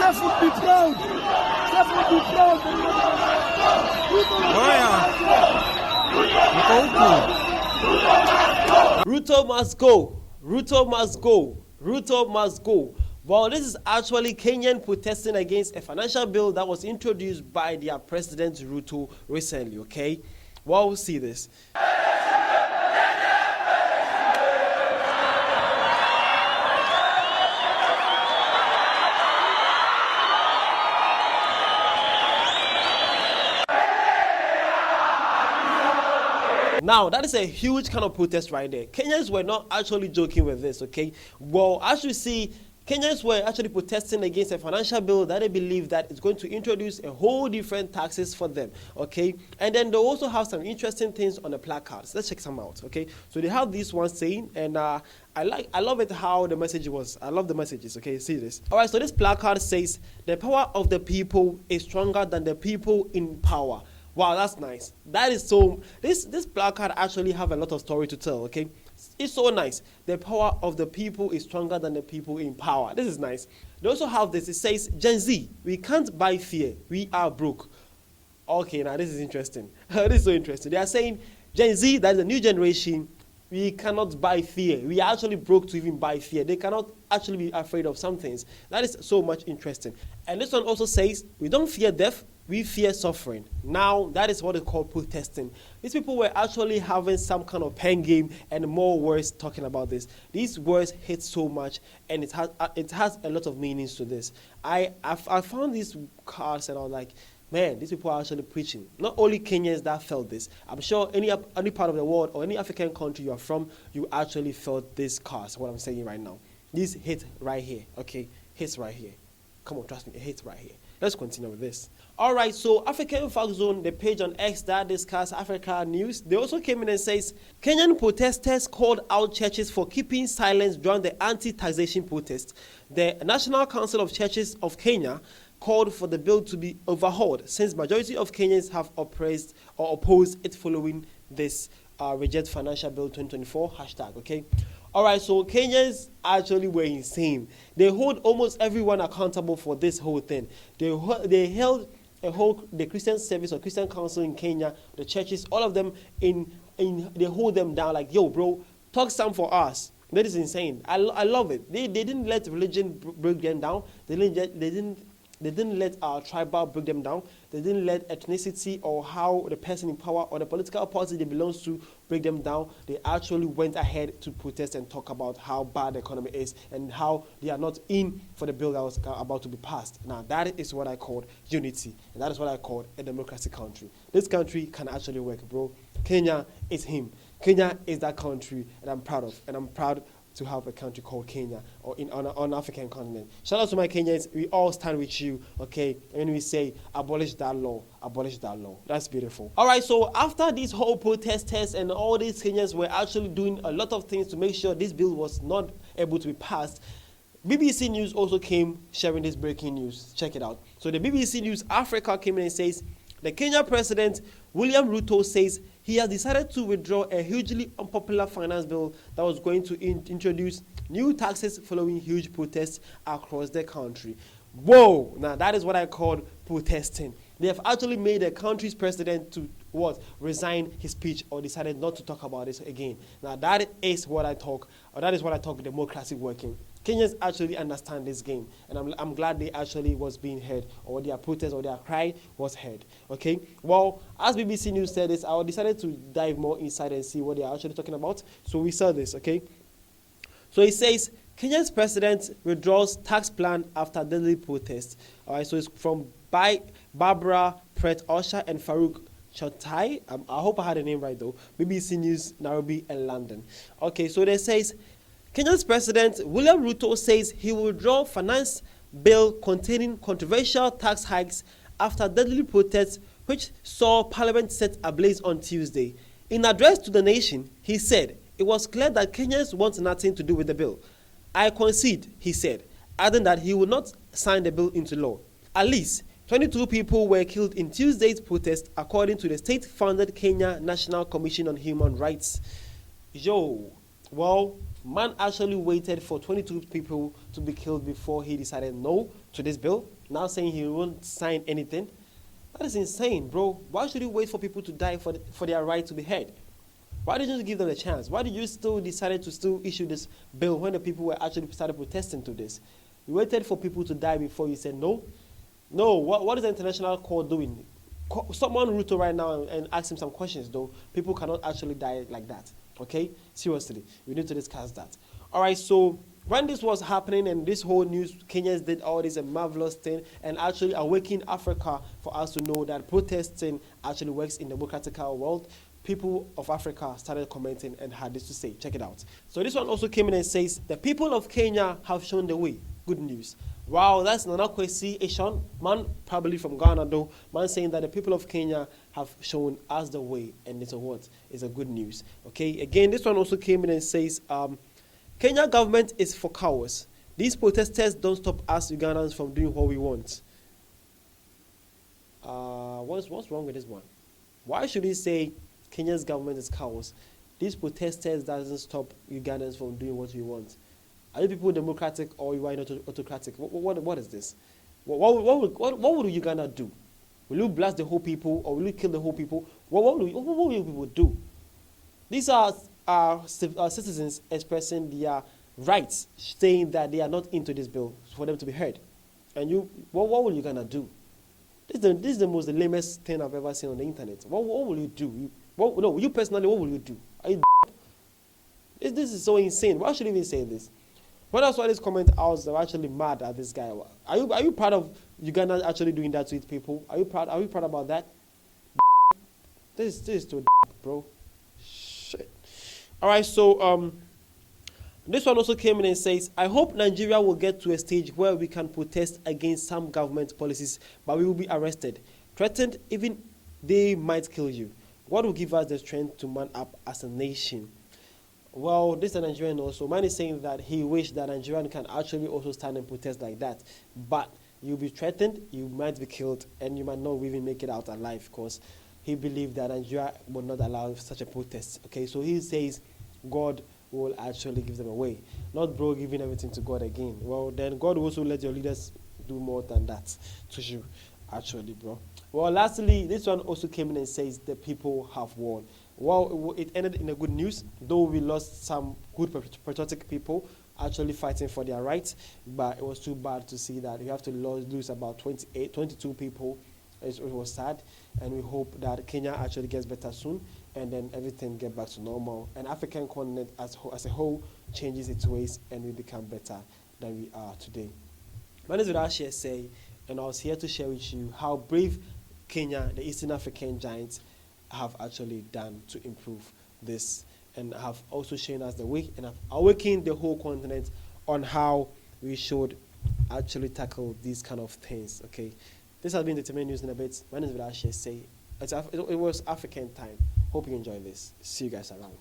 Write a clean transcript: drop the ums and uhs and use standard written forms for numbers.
Chef would be proud. Chef would be proud. Ruto must go. Ruto must go. Ruto must go. Well, this is actually Kenyan protesting against a financial bill that was introduced by their president Ruto recently, okay? Well, we'll see this. Now, that is a huge kind of protest right there. Kenyans were not actually joking with this, okay? Well, as you see, Kenyans were actually protesting against a financial bill that they believe that is going to introduce a whole different taxes for them, okay? And then they also have some interesting things on the placards. Let's check some out, okay? So they have this one saying, and I love it how the message was. I love the messages, okay? See this. All right, so this placard says, the power of the people is stronger than the people in power. Wow, that's nice. That is so. This placard actually have a lot of story to tell. Okay, it's so nice. The power of the people is stronger than the people in power. This is nice. They also have this. It says, Gen Z, we can't buy fear. We are broke. Okay, now this is interesting. This is so interesting. They are saying, Gen Z, that is the new generation. We cannot buy fear. We are actually broke to even buy fear. They cannot actually be afraid of some things. That is so much interesting. And this one also says, we don't fear death. We fear suffering. Now, that is what is called protesting. These people were actually having some kind of pen game and more words talking about this. These words hit so much, and it has a lot of meanings to this. I found these cards and I was like, man, these people are actually preaching. Not only Kenyans that felt this. I'm sure any part of the world or any African country you are from, you actually felt this cards, what I'm saying right now. This hit right here, okay? Hits right here. Come on, trust me, it hits right here. Let's continue with this. All right, so African Fact Zone, the page on X that discuss Africa news, they also came in and says, Kenyan protesters called out churches for keeping silence during the anti-taxation protest. The National Council of Churches of Kenya called for the bill to be overhauled since majority of Kenyans have oppressed or opposed it following this Reject Financial Bill 2024 hashtag, okay? All right, so Kenyans actually were insane. They hold almost everyone accountable for this whole thing. They held the Christian service or Christian council in Kenya, the churches, all of them they hold them down like, yo, bro, talk some for us. That is insane. I love it. They didn't let religion break them down. They didn't let our tribal break them down. They didn't let ethnicity or how the person in power or the political party they belong to break them down. They actually went ahead to protest and talk about how bad the economy is and how they are not in for the bill that was about to be passed. Now, that is what I call unity. And that is what I call a democratic country. This country can actually work, bro. Kenya is him. Kenya is that country that I'm proud of. And I'm proud to have a country called Kenya or on African continent. Shout out to my Kenyans. We all stand with you, okay? And we say, abolish that law. Abolish that law. That's beautiful. All right, so after these whole protesters and all these Kenyans were actually doing a lot of things to make sure this bill was not able to be passed, BBC News also came sharing this breaking news. Check it out. So the BBC News Africa came in and says, the Kenya president, William Ruto, says he has decided to withdraw a hugely unpopular finance bill that was going to introduce new taxes following huge protests across the country. Whoa! Now that is what I call protesting. They have actually made the country's president to resign his speech or decided not to talk about this again. Now that is what I talk democracy working. Kenyans actually understand this game, and I'm glad they actually was being heard, or their protest or their cry was heard. Okay, well, as BBC News said this, I decided to dive more inside and see what they are actually talking about. So we saw this, okay? So it says, Kenya's president withdraws tax plan after deadly protest. All right, so it's from Barbara Pratt Osha and Farouk Chotai. I hope I had the name right though. BBC News, Nairobi and London. Okay, so they says, Kenya's president William Ruto says he will withdraw finance bill containing controversial tax hikes after deadly protests which saw parliament set ablaze on Tuesday. In address to the nation, he said it was clear that Kenyans want nothing to do with the bill. I concede, he said, adding that he will not sign the bill into law. At least 22 people were killed in Tuesday's protest, according to the state-funded Kenya National Commission on Human Rights. Well, man actually waited for 22 people to be killed before he decided no to this bill. now saying he won't sign anything. That is insane, bro. Why should you wait for people to die for their right to be heard? Why didn't you give them a chance? Why did you still decide to still issue this bill when the people were actually started protesting to this? You waited for people to die before you said no? No, what is the international court doing? Someone Ruto right now and ask him some questions, though. People cannot actually die like that, okay? Seriously, we need to discuss that. All right, so when this was happening and this whole news, Kenyans did all this a marvelous thing and actually awakened Africa for us to know that protesting actually works in the democratic world. People of Africa started commenting and had this to say. Check it out. So this one also came in and says, the people of Kenya have shown the way. Good news. Wow, that's Nana Kwesi Eshan, man, probably from Ghana though, man saying that the people of Kenya have shown us the way, and it's a what? It's a good news. Okay, again, this one also came in and says, Kenya government is for cowards. These protesters don't stop us Ugandans from doing what we want. What's wrong with this one? Why should he say Kenya's government is cowards? These protesters doesn't stop Ugandans from doing what we want. Are you people democratic or you are not autocratic? What is this? What would Uganda do? Will you blast the whole people or will you kill the whole people? What will you people do? These are citizens expressing their rights, saying that they are not into this bill for them to be heard. And what will Uganda do? This is the most lamest thing I've ever seen on the internet. What will you do? You personally, what will you do? Are you this is so insane. Why should you even say this? When I saw this comment, I was actually mad at this guy. Are you proud of Uganda actually doing that to its people? Are you proud about that? This is too bro. Shit. All right, so this one also came in and says, I hope Nigeria will get to a stage where we can protest against some government policies, but we will be arrested, threatened, even they might kill you. What will give us the strength to man up as a nation? Well, this is a Nigerian also. Man is saying that he wished that Nigerian can actually also stand and protest like that. But you'll be threatened, you might be killed, and you might not even make it out alive because he believed that Nigeria would not allow such a protest. Okay, so he says God will actually give them away. Not bro giving everything to God again. Well, then God will also let your leaders do more than that to you, actually, bro. Well, lastly, this one also came in and says the people have won. Well, it ended in a good news, though we lost some good patriotic people actually fighting for their rights, but it was too bad to see that we have to lose about 22 people. It was sad, and we hope that Kenya actually gets better soon, and then everything get back to normal, and African continent as a whole changes its ways, and we become better than we are today. My name is Vidash say, and I was here to share with you how brave Kenya, the Eastern African giants, have actually done to improve this, and have also shown us the way and have awakened the whole continent on how we should actually tackle these kind of things. Okay, this has been the Determined News in a bit. My name is Vidash say. It was African time. Hope you enjoy this. See you guys around.